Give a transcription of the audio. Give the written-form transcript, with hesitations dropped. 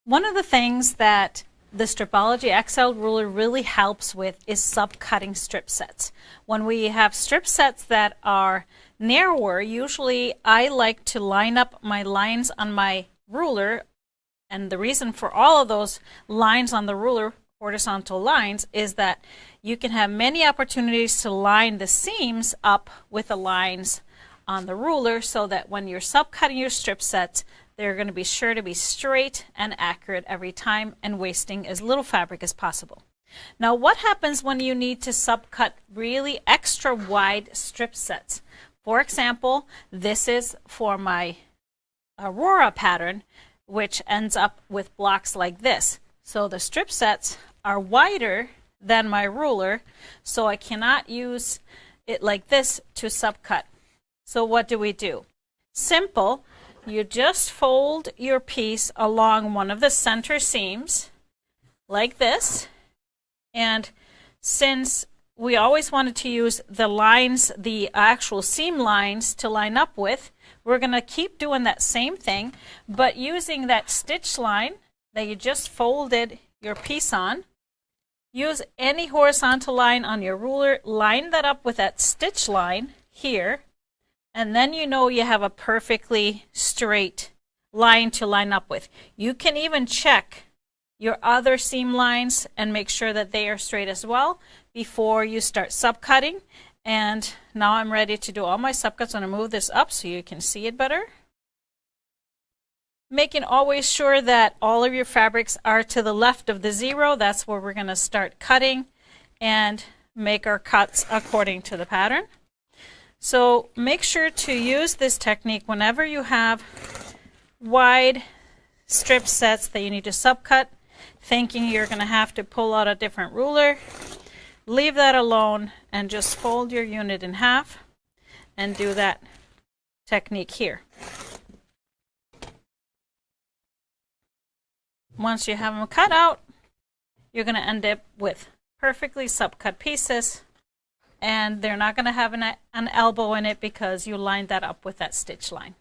One of the things that the Stripology XL Ruler really helps with is subcutting strip sets. When we have strip sets that are narrower, usually I like to line up my lines on my ruler, and the reason for all of those lines on the ruler, horizontal lines, is that you can have many opportunities to line the seams up with the lines on the ruler so that when you're subcutting your strip sets, they're going to be sure to be straight and accurate every time and wasting as little fabric as possible. Now, what happens when you need to subcut really extra wide strip sets? For example, this is for my Aurora pattern, which ends up with blocks like this. So the strip sets are wider than my ruler, so I cannot use it like this to subcut. So what do? Simple. You just fold your piece along one of the center seams like this, and since we always wanted to use the lines, the actual seam lines to line up with, we're going to keep doing that same thing, but using that stitch line that you just folded your piece on. Use any horizontal line on your ruler, line that up with that stitch line here, and then you know you have a perfectly straight line to line up with. You can even check your other seam lines and make sure that they are straight as well before you start subcutting. And now I'm ready to do all my subcuts. I'm going to move this up so you can see it better. Making always sure that all of your fabrics are to the left of the zero. That's where we're going to start cutting and make our cuts according to the pattern. So make sure to use this technique whenever you have wide strip sets that you need to subcut, thinking you're going to have to pull out a different ruler. Leave that alone and just fold your unit in half and do that technique here. Once you have them cut out, you're going to end up with perfectly subcut pieces, and they're not going to have an elbow in it because you lined that up with that stitch line.